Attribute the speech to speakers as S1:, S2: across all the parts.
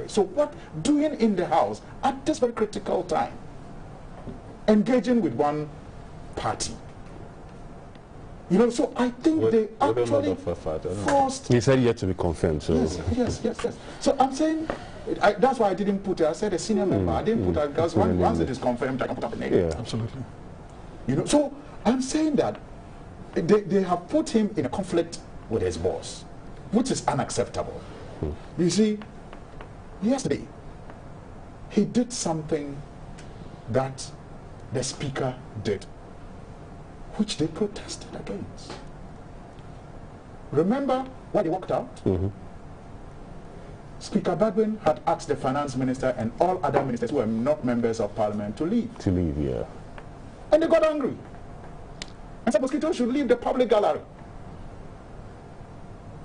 S1: voice. So what doing in the House at this very critical time? Engaging with one party. You know, so I think they actually forced...
S2: He said yet to be confirmed. So.
S1: Yes. So I'm saying, that's why I didn't put it. I said a senior member. I didn't put it because once it is confirmed, I can put up a name.
S2: Yeah.
S3: Absolutely.
S1: You know, so I'm saying that they have put him in a conflict with his boss, which is unacceptable. You see, yesterday, he did something that the speaker did, which they protested against. Remember when they walked out? Speaker Badwin had asked the finance minister and all other ministers who were not members of parliament to leave.
S2: To leave, yeah.
S1: And they got angry and said Mosquito should leave the public gallery.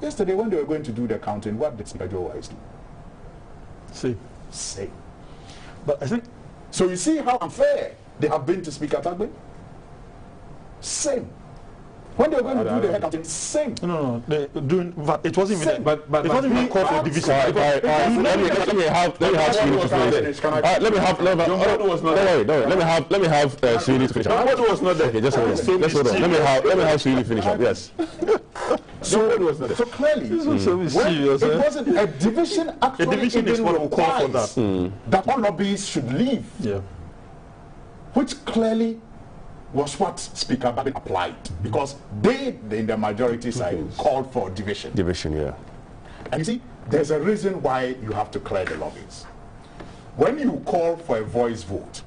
S1: Yesterday when they were going to do the counting, what did Speaker Joe Wise do? Say.
S3: But I think...
S1: So you see how unfair they have been to Speaker Badwin? Same. When they were going to do the head counting, same.
S3: No. It wasn't even...
S1: Same.
S3: But it wasn't even called for division.
S2: Let me have Sweeney to finish. Let me have Sweeney to finish.
S4: What was not there?
S2: Okay, just hold on. Let me have Sweeney finish up. Yes.
S1: So clearly, it wasn't a division. Actually,
S3: a division is what will call for that.
S1: That all lobbyists should leave.
S3: Yeah.
S1: Which clearly was what Speaker Badwin applied, because they, in the majority side, called for division.
S2: Division, yeah.
S1: And you see, there's a reason why you have to clear the lobbies. When you call for a voice vote,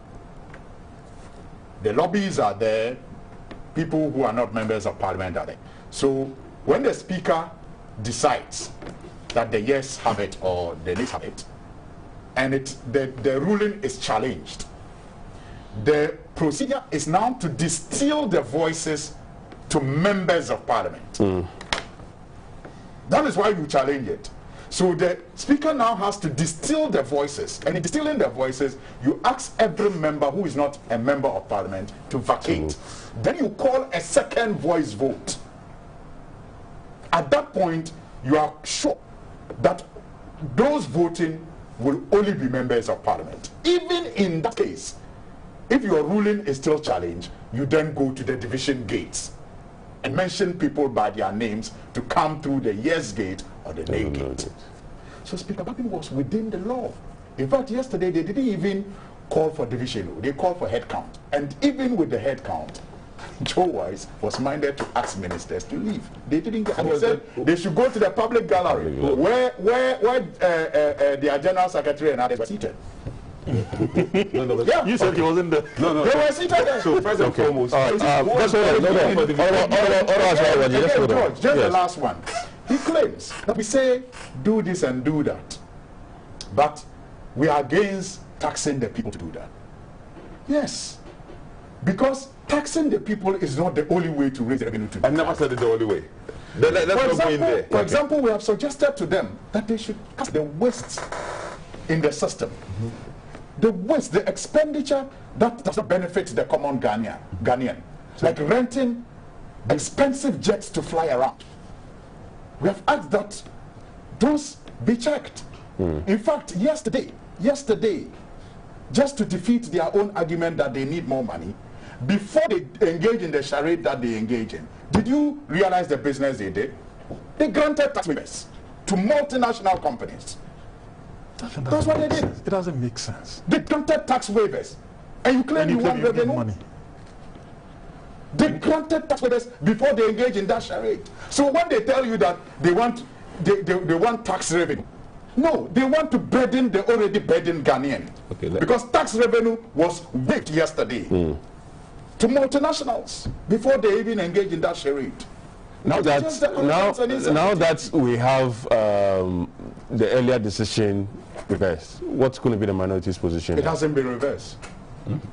S1: the lobbies are there, people who are not members of parliament are there. So when the speaker decides that the yes have it or the nays have it, and the ruling is challenged, the procedure is now to distill the voices to members of parliament. That is why you challenge it. So the speaker now has to distill the voices, and in distilling the voices, you ask every member who is not a member of parliament to vacate. Then you call a second voice vote. At that point, you are sure that those voting will only be members of parliament. Even in that case, if your ruling is still challenged, you then go to the division gates and mention people by their names to come through the yes gate or the nay gate. So Speaker Badwin was within the law. In fact, yesterday they didn't even call for division, they called for head count. And even with the head count, Joe Wise was minded to ask ministers to leave. They didn't get, and he said they should go to the public gallery where their general secretary and others were seated.
S3: You said he wasn't there.
S1: No. They were seated there.
S4: So first and foremost,
S1: just the last one. He claims that we say do this and do that, but we are against taxing the people to do that. Yes, because taxing the people is not the only way to raise revenue to.
S4: I never said it's the only way.
S1: For example, we have suggested to them that they should cut the waste in the system. The waste, the expenditure that does not benefit the common Ghanaian, like renting expensive jets to fly around. We have asked that those be checked. In fact, yesterday, just to defeat their own argument that they need more money, before they engage in the charade that they engage in, did you realize the business they did? They granted tax waivers to multinational companies. That's what they did.
S3: It doesn't make sense.
S1: They granted tax waivers, and you claim you want revenue money. They granted tax waivers before they engage in that charade. So when they tell you that they want tax revenue, no, they want to burden the already burdened Ghanaian. Because tax revenue was waived yesterday to multinationals before they even engage in that charade.
S2: Now that we have the earlier decision reversed, what's going to be the minority's position?
S1: It hasn't been reversed.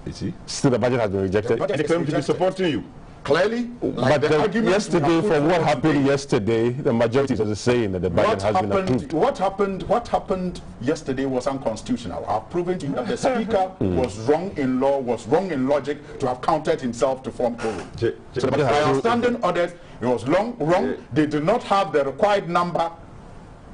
S4: You see?
S2: Still, the budget has been rejected.
S4: They claim to be supporting you.
S1: Clearly, like
S2: but yesterday, from what happened yesterday, the majority was saying that the budget has been approved.
S1: What happened yesterday was unconstitutional. I've proven to you that the speaker was wrong in law, was wrong in logic to have counted himself to form quorum. So by our standing orders, it was wrong. They did not have the required number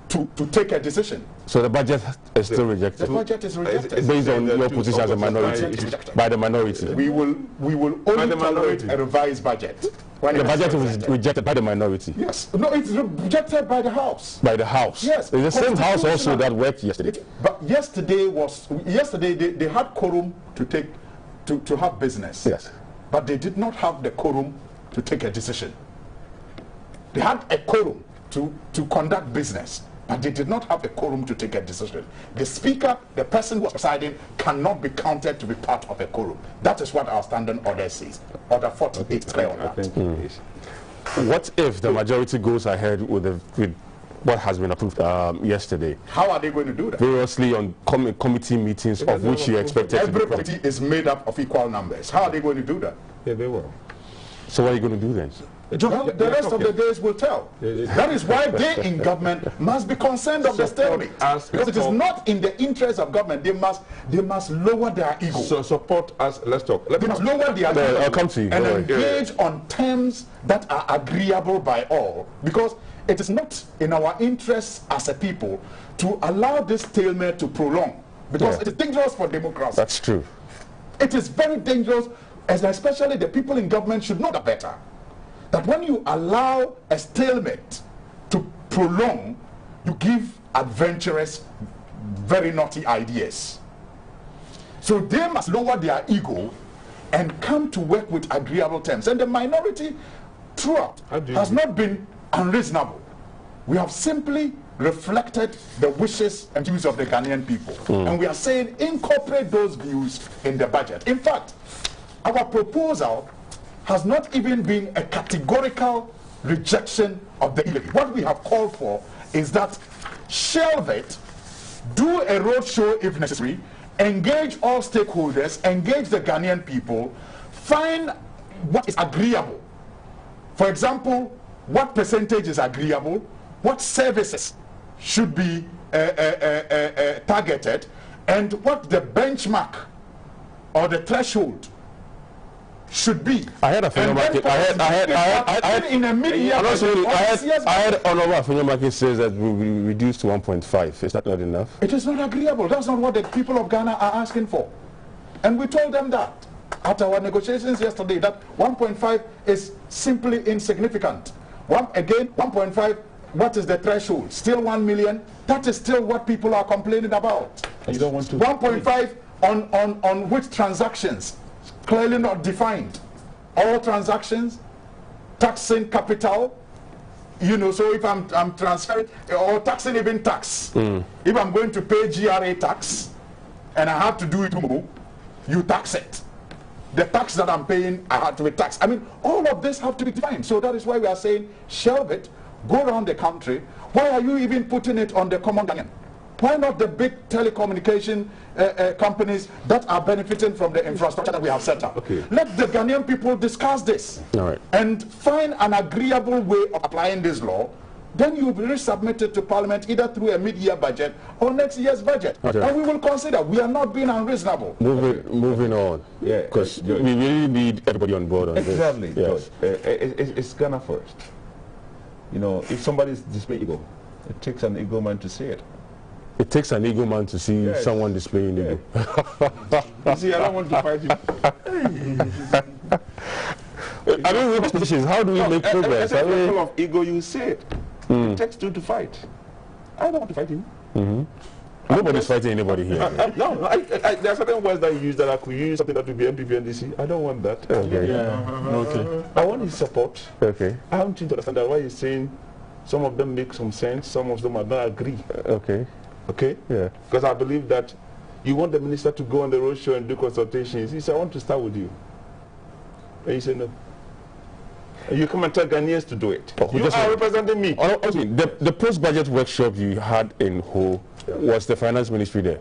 S1: to take a decision.
S2: So the budget is still rejected?
S1: The budget is rejected.
S2: Based on your position as a minority? By the minority?
S1: We will only tolerate a revised budget.
S2: The budget was rejected by the minority?
S1: Yes. No, it's rejected by the House.
S2: By the House?
S1: Yes.
S2: It's the same House also that worked yesterday.
S1: But yesterday they had quorum to have business.
S2: Yes.
S1: But they did not have the quorum to take a decision. They had a quorum to conduct business, but they did not have a quorum to take a decision. The speaker, the person who was presiding, cannot be counted to be part of a quorum. That is what our standing order says. Order 48 is clear on that.
S2: What if the majority goes ahead with what has been approved yesterday?
S1: How are they going to do that?
S2: Variously on committee meetings of which you expected
S1: Every committee is made up of equal numbers. How are they going to do that?
S4: Yeah, they will.
S2: So what are you going to do then?
S1: Well, the rest of the days will tell. That is why they in government must be concerned of the stalemate. Because it is not in the interest of government. They must lower their ego.
S4: So support us. Let's talk.
S1: They must lower their ego
S2: I'll come to you.
S1: and engage on terms that are agreeable by all. Because it is not in our interest as a people to allow this stalemate to prolong. Because it is dangerous for democracy.
S2: That's true.
S1: It is very dangerous, as especially the people in government should know that better. That when you allow a stalemate to prolong, you give adventurous, very naughty ideas. So they must lower their ego and come to work with agreeable terms. And the minority throughout has not been unreasonable. We have simply reflected the wishes and views of the Ghanaian people. And we are saying incorporate those views in the budget. In fact, our proposal has not even been a categorical rejection of the levy. What we have called for is that shelve it, do a roadshow if necessary, engage all stakeholders, engage the Ghanaian people, find what is agreeable. For example, what percentage is agreeable, what services should be targeted, and what the benchmark or the threshold should be.
S2: I had a market. I had in a mid-year. I had Honorable market says that we will reduce to 1.5. Is that not enough?
S1: It is not agreeable. That's not what the people of Ghana are asking for. And we told them that at our negotiations yesterday, that 1.5 is simply insignificant. Again, 1.5, what is the threshold? Still 1 million? That is still what people are complaining about.
S3: You don't want to
S1: 1.5 on which transactions? Clearly not defined. All transactions, taxing capital, so if I'm transferring, or taxing even tax. If I'm going to pay GRA tax, and I have to do it tomorrow, you tax it. The tax that I'm paying, I have to be taxed. I mean, all of this have to be defined. So that is why we are saying, shelve it, go around the country. Why are you even putting it on the common Ghanaian? Why not the big telecommunication companies that are benefiting from the infrastructure that we have set up? Let the Ghanaian people discuss this and find an agreeable way of applying this law. Then you will resubmit it to Parliament either through a mid-year budget or next year's budget. And we will consider. We are not being unreasonable.
S2: Moving on.
S4: Yeah,
S2: because we really need everybody on board on this.
S4: Exactly. Yes. It's Ghana first. If somebody is displaying ego, it takes an ego man to see it.
S2: It takes an ego man to see someone displaying ego.
S4: You see, I don't want to fight you.
S2: I mean, with positions, how do we make progress?
S4: At a level of ego, you see it. It takes two to fight. I don't want to fight you.
S2: Nobody's fighting anybody here.
S4: No, there are certain words that you use that I could use something that would be MPP and DC. I don't want that.
S2: Okay.
S4: I want his support.
S2: Okay.
S4: I want you to understand that why you're saying some of them make some sense, some of them I don't agree.
S2: Okay.
S4: Okay?
S2: Yeah.
S4: Because I believe that you want the minister to go on the roadshow and do consultations. He said, I want to start with you. And you say no. And you come and tell Ghanaians to do it. You are representing me.
S2: The post-budget workshop you had in Ho, was the finance ministry there?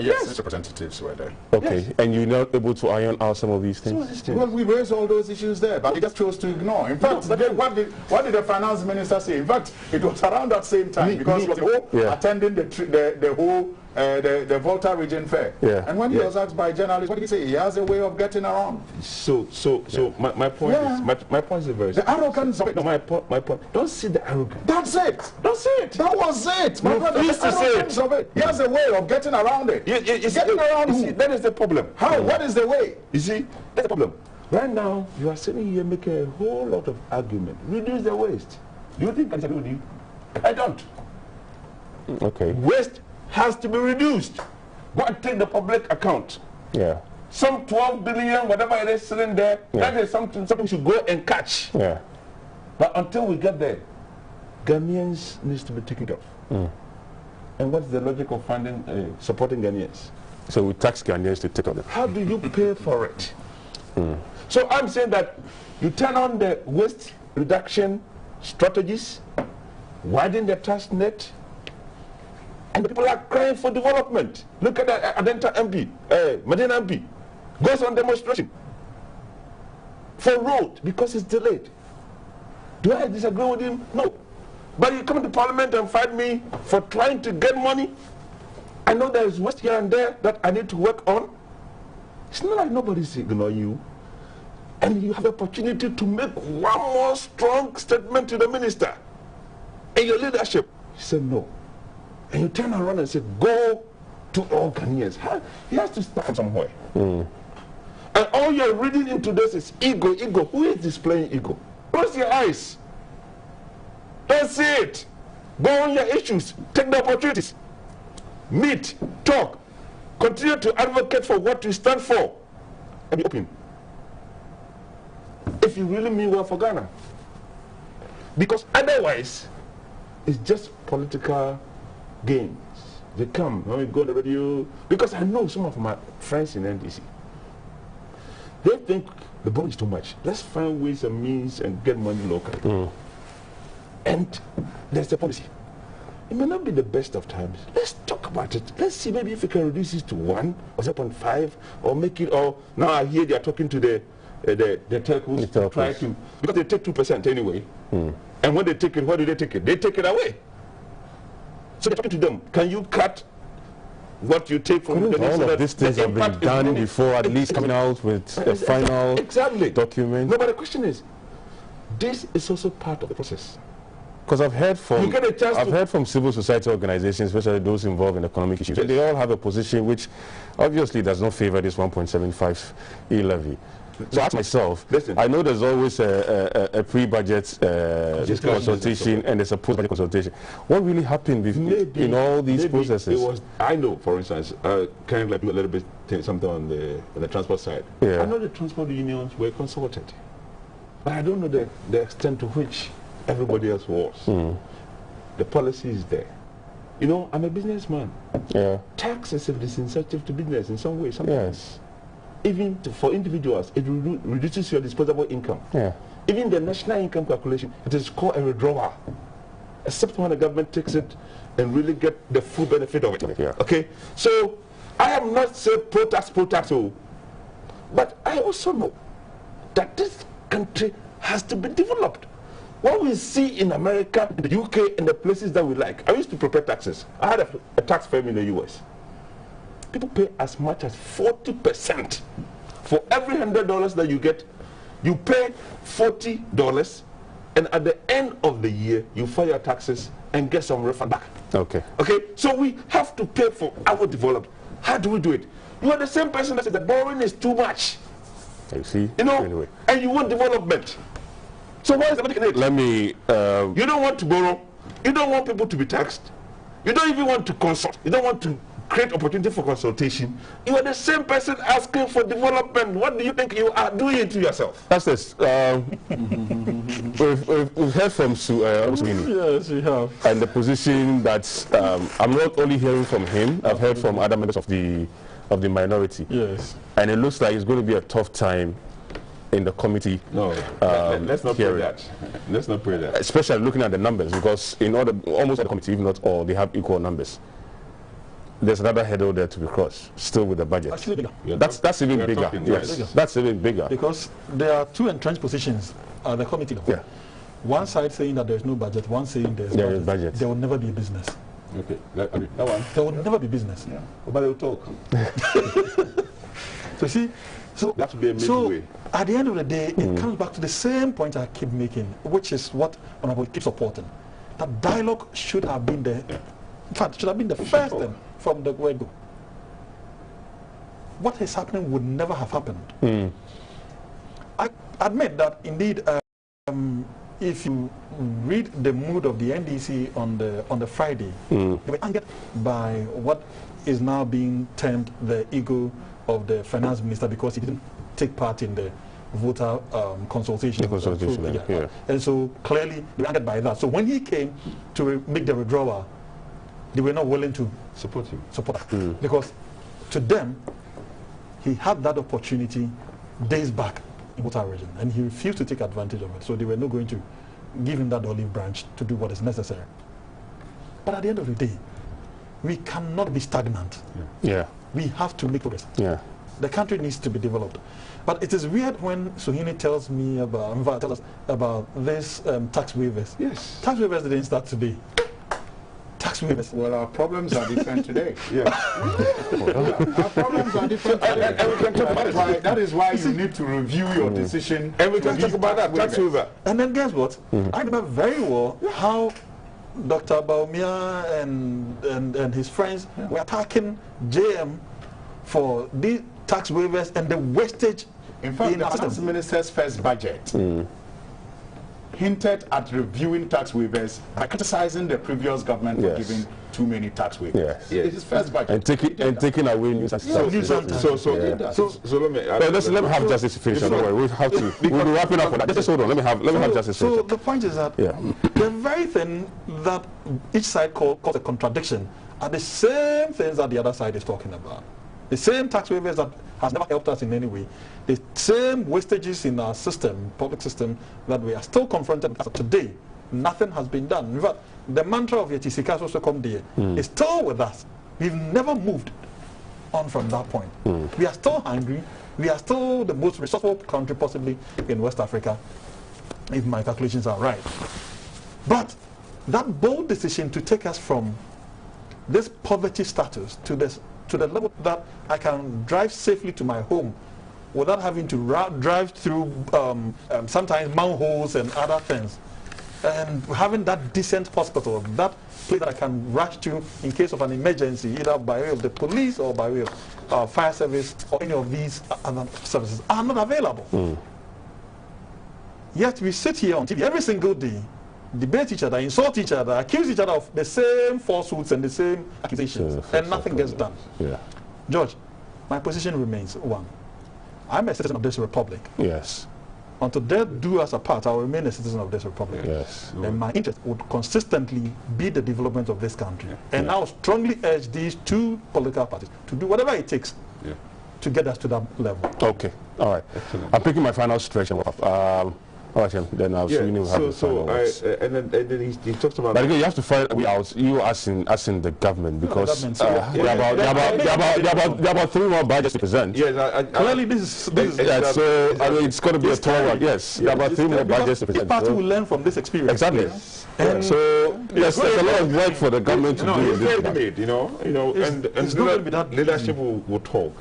S1: Yes, representatives were there.
S2: Okay, yes. And you're not able to iron out some of these things?
S1: Well, we raised all those issues there, but they just chose to ignore. In fact, what did the finance minister say? In fact, it was around that same time, because he was attending the whole the Volta region fair.
S2: Yeah.
S1: And when he was asked by journalists, what did he say? He has a way of getting around.
S4: So my point is my point is very
S1: the arrogance of it.
S4: No, my point. Don't see the arrogance.
S1: That's it.
S4: Don't see it.
S1: That was it. My brother,
S4: refuse
S1: the
S4: to say
S1: arrogance
S4: it.
S1: of it. He has a way of getting around it. Getting around
S4: you
S1: who?
S4: see, that is the problem.
S1: How? What is the way?
S4: You see, that's the problem. Right now, you are sitting here making a whole lot of argument. Reduce the waste. Do you think I disagree with you? I don't.
S2: Okay.
S4: Waste has to be reduced. Go and take the public account.
S2: Yeah.
S4: Some 12 billion, whatever it is sitting there, that is something we should go and catch.
S2: Yeah.
S4: But until we get there, Ghanaians needs to be taken care of. And what's the logic of funding, supporting Ghanaians?
S2: So we tax Ghanaians to take on them.
S4: How do you pay for it? So I'm saying that you turn on the waste reduction strategies, widen the tax net, and the people are crying for development. Look at the Adenta MP, Medina MP, goes on demonstration for road because it's delayed. Do I disagree with him? No. But you come to Parliament and fight me for trying to get money. I know there is waste here and there that I need to work on. It's not like nobody's ignoring you. And you have the opportunity to make one more strong statement to the minister in your leadership. He said no. And you turn around and say, go to all Ghanaians. He has to start somewhere. And all you're reading into this is ego, ego. Who is displaying ego? Close your eyes. Don't see it. Go on your issues. Take the opportunities. Meet, talk. Continue to advocate for what you stand for. And be open. If you really mean well for Ghana. Because otherwise, it's just political games. They come, when we go to the radio, because I know some of my friends in NDC. They think the bond is too much. Let's find ways and means and get money locally. And there's a policy. It may not be the best of times. Let's talk about it. Let's see maybe if we can reduce it to 1 or 0.5 or make it, or now I hear they are talking to the telcos to try to, because they take 2% anyway. And when they take it, where do they take it? They take it away. So they're talking to them. Can you cut what you take from the
S2: all of these things have been done before, at least coming out with a final document?
S4: No, but the question is, this is also part of the process.
S2: Because I've heard from civil society organizations, especially those involved in economic issues, they all have a position which obviously does not favor this 1.75 e-levy. So I ask myself, I know there's always a pre-budget consultation and there's a post-budget consultation. What really happened in all these processes?
S4: It was, I know, for instance, kind of like do a little bit something on the transport side.
S2: Yeah.
S4: I know the transport unions were consulted, but I don't know the extent to which everybody else was. The policy is there. You know, I'm a businessman.
S2: Yeah.
S4: Tax is a disincentive to business in some way. Sometimes.
S2: Yes.
S4: Even for individuals, it reduces your disposable income.
S2: Yeah.
S4: Even the national income calculation, it is called a withdrawal, except when the government takes it and really get the full benefit of it.
S2: Yeah.
S4: Okay, so I am not saying pro-tax, but I also know that this country has to be developed. What we see in America, in the UK, and the places that we like. I used to prepare taxes. I had a tax firm in the US. People pay as much as 40%. For every $100 that you get, you pay $40, and at the end of the year, you file your taxes and get some refund back.
S2: Okay.
S4: Okay, so we have to pay for our development. How do we do it? You are the same person that says that borrowing is too much.
S2: You see?
S4: You know,
S2: anyway.
S4: And you want development. So why is the money in it?
S2: Let me...
S4: you don't want to borrow. You don't want people to be taxed. You don't even want to consult. You don't want to create opportunity for consultation. You are the same person asking for development. What do you think you are doing to yourself?
S2: That's this. We've heard from Sweeney.
S3: Yes, we have.
S2: And the position that I'm not only hearing from him, I've heard from other members of the minority.
S3: Yes.
S2: And it looks like it's going to be a tough time in the committee.
S4: No, let's not pray that. Let's not pray that.
S2: Especially looking at the numbers, because in order, almost all the committee, if not all, they have equal numbers. There's another hurdle there to be crossed, still with the budget.
S3: Actually bigger.
S2: That's even bigger. Yes, that's even bigger.
S3: Because there are two entrenched positions at the committee.
S2: Yeah.
S3: One side saying that there's no budget, one saying there's
S2: There is budget.
S3: There will never be a business.
S4: Okay, that one.
S3: There will never be business.
S4: Yeah. But they will talk.
S3: So see, so
S4: that would be a midway.
S3: At the end of the day, it comes back to the same point I keep making, which is what Honorable keeps supporting. That dialogue should have been the, in fact, should have been the first thing from the word go. What is happening would never have happened. I admit that indeed, if you read the mood of the NDC on the Friday, they were angered by what is now being termed the ego of the finance minister because he didn't take part in the voter consultation. And so clearly they were angered by that. So when he came to make the withdrawal, they were not willing to
S4: support him.
S3: Because to them, he had that opportunity days back in voter region, and he refused to take advantage of it. So they were not going to give him that olive branch to do what is necessary. But at the end of the day, we cannot be stagnant. We have to make progress. The country needs to be developed. But it is weird when Suhini tells me about, tell us about this tax waivers.
S1: Yes.
S3: Tax waivers didn't start today. Tax waivers.
S1: Well, our problems are different today. Our problems are different today.
S4: And we can talk about it.
S1: That is why you need to review your decision.
S4: And we can talk about that tax waiver.
S3: And then guess what? I remember very well how Dr. Baumia and his friends were attacking JM for these tax waivers and the wastage.
S1: In fact, the finance minister's first budget hinted at reviewing tax waivers by criticizing the previous government for giving too many tax waivers. His first budget.
S2: And taking away new tax.
S4: So let me
S2: let me have justice finish. Don't worry, we have to. We'll be wrapping up on that. Just hold on. Let me have justice finish.
S3: So the point is that the very thing that each side calls a contradiction are the same things that the other side is talking about. The same tax waivers that has never helped us in any way. The same wastages in our system, public system, that we are still confronted with today. Nothing has been done. In fact, the mantra of Yetisika also come there is still with us. We've never moved on from that point. We are still hungry. We are still the most resourceful country possibly in West Africa, if my calculations are right. But that bold decision to take us from this poverty status to the level that I can drive safely to my home without having to drive through sometimes manholes and other things, and having that decent hospital, that place that I can rush to in case of an emergency, either by way of the police or by way of fire service or any of these other services, are not available. Yet we sit here on TV every single day, debate each other, insult each other, accuse each other of the same falsehoods and the same accusations, and nothing gets done. George, my position remains one. I'm a citizen of this republic. Until death do us apart, I will remain a citizen of this republic. And my interest would consistently be the development of this country. And I will strongly urge these two political parties to do whatever it takes to get us to that level.
S2: Okay, all right. Excellent. I'm picking my final stretch. All right, then I'll see you have the final words.
S4: And then he talks about.
S2: But again, you have to find out. You as in the government, because there are about 3 more budgets to present.
S3: Clearly, this is
S2: so I mean, it's going to be a tall one. Yes, there are about 3 more budgets to present.
S3: Each party will learn from this experience.
S2: Exactly. And so there's a lot of work for the government to do.
S4: And leadership will talk.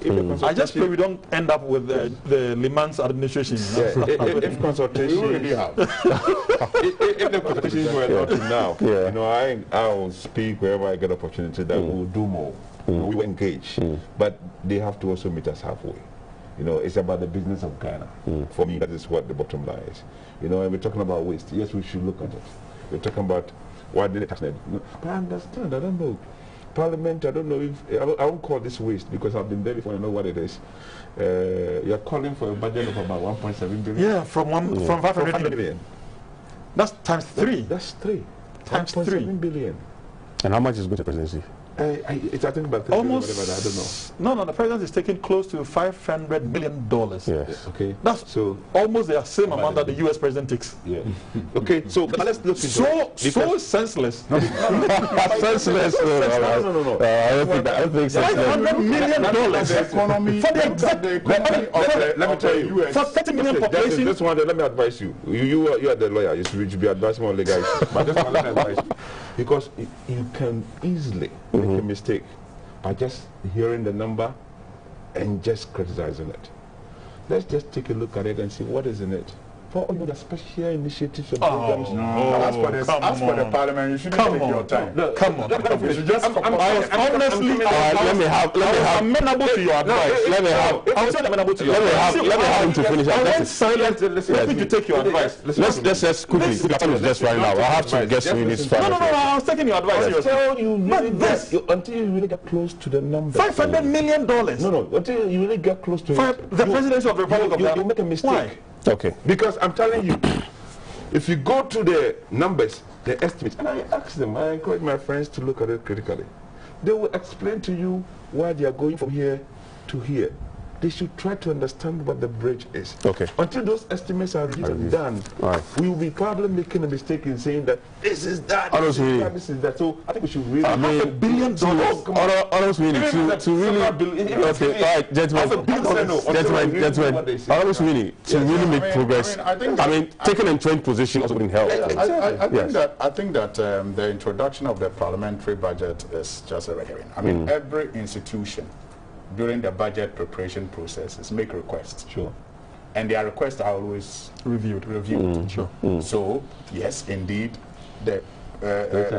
S3: I just pray we don't end up with the Liman's administration.
S4: If consultation. If the consultations were not now, I will speak wherever I get opportunity that we'll do more. We will engage, but they have to also meet us halfway. It's about the business of Ghana. For me, that is what the bottom line is. And we're talking about waste. Yes, we should look at it. We're talking about why did it happen? But I understand. I don't know. Parliament, I don't know if I won't call this waste because I've been there before. I know what it is. You're calling for a budget of about 1.7 billion.
S3: Yeah, from 500 million. That's times 3.
S4: That's 3
S3: times
S4: 1.7 billion.
S2: And how much is going to presidency?
S4: It's I think about 30
S3: almost.
S4: Whatever, I don't know.
S3: No, the president is taking close to $500 million.
S2: Yes.
S4: Okay.
S3: That's so almost the same amount that the U.S. president takes.
S4: Okay. So let's look into
S3: so senseless.
S2: Senseless. No. I don't think so.
S3: $500 million
S1: for the economy.
S4: Let me tell you.
S3: For 30 million population.
S4: This one, let me advise you. You are the lawyer. You should be advising on legal issues. But this one, let me advise you. Because you can easily make a mistake by just hearing the number and just criticizing it. Let's just take a look at it and see what is in it. For all the special initiatives and programs.
S1: As for the parliament, you shouldn't take your time.
S3: Come on.
S1: You should just
S3: Honestly, I'm amenable to your advice.
S2: Let me have him to finish.
S3: Let me take your advice.
S2: Let's quickly. The time is just right now. I have to get to this.
S3: No, I was taking your advice seriously.
S4: Until you really get close to the number.
S3: $500 million.
S4: No, until you really get close to it.
S3: The presidency of the Republic of Ghana.
S4: You make a mistake.
S3: Why?
S2: Okay.
S4: Because I'm telling you, if you go to the numbers, the estimates, and I ask them, I encourage my friends to look at it critically, they will explain to you why they are going from here to here. They should try to understand what the bridge is.
S2: Okay.
S4: Until those estimates are done, we will be probably making a mistake in saying that this is that, this is that. So I think we should really...
S3: $500 billion.
S2: Honestly, to really... Okay, all right, gentlemen, to really make progress, I mean, taking an entrenched position also wouldn't help.
S1: I think that the introduction of the parliamentary budget is just a red herring. I mean, every institution during the budget preparation processes make requests.
S3: Sure.
S1: And their requests are always reviewed.
S3: Sure.
S1: So, yes, indeed, the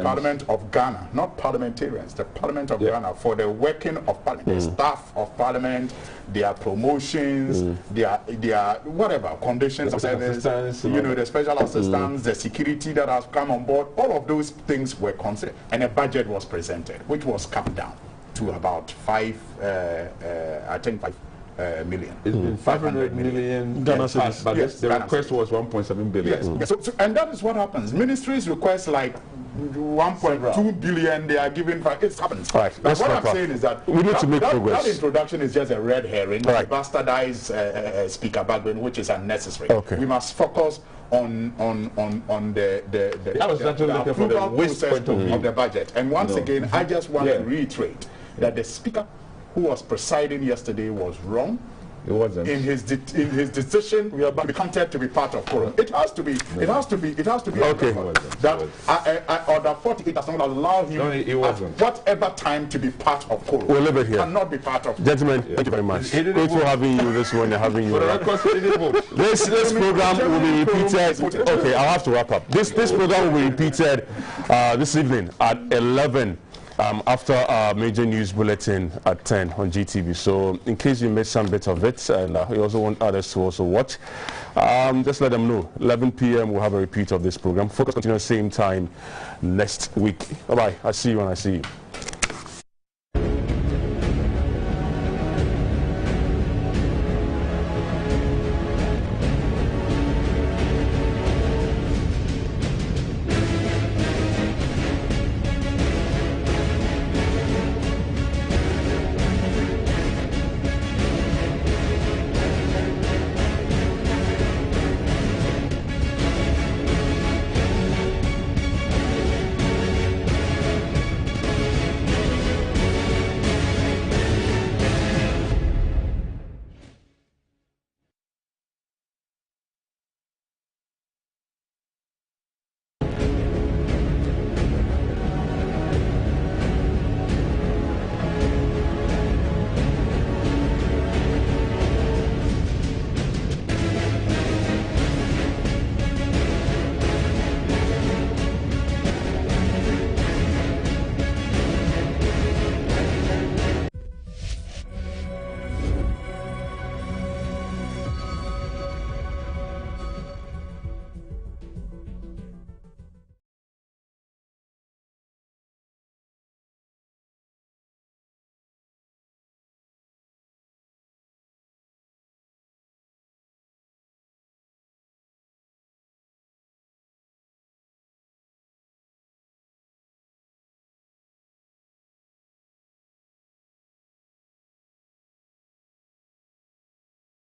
S1: Parliament of Ghana, not parliamentarians, the Parliament of Ghana, for the working of Parliament, the staff of Parliament, their promotions, their whatever, conditions of service, the special assistance, the security that has come on board, all of those things were considered. And a budget was presented, which was cut down to about 5 million.
S4: It's been 500 million Ghana cedis, but the request was 1.7 billion.
S1: Yes. So, and that is what happens. Ministries request like 1.2 billion, they are given. It happens.
S2: All right,
S1: but what I'm saying is that
S2: we need to make progress.
S1: That introduction is just a red herring, right. Bastardized speaker background, which is unnecessary.
S2: Okay.
S1: We must focus on the approval process of the budget. And once again, I just want to reiterate that the speaker who was presiding yesterday was wrong.
S4: It wasn't.
S1: In his decision, we are counted to be part of quorum. It has to be. Okay. That Order 48 does not allow him at whatever time to be part of quorum.
S2: We'll leave it here.
S1: Cannot be part of.
S2: Gentlemen, thank you very much. Great for having you this morning. This program will be repeated. Okay, I'll have to wrap up. This program will be repeated this evening at 11. After our major news bulletin at 10 on GTV. So in case you missed some bit of it and you also want others to also watch, just let them know. 11 p.m. we'll have a repeat of this program. Focus continue same time next week. Bye-bye. I'll see you when I see you.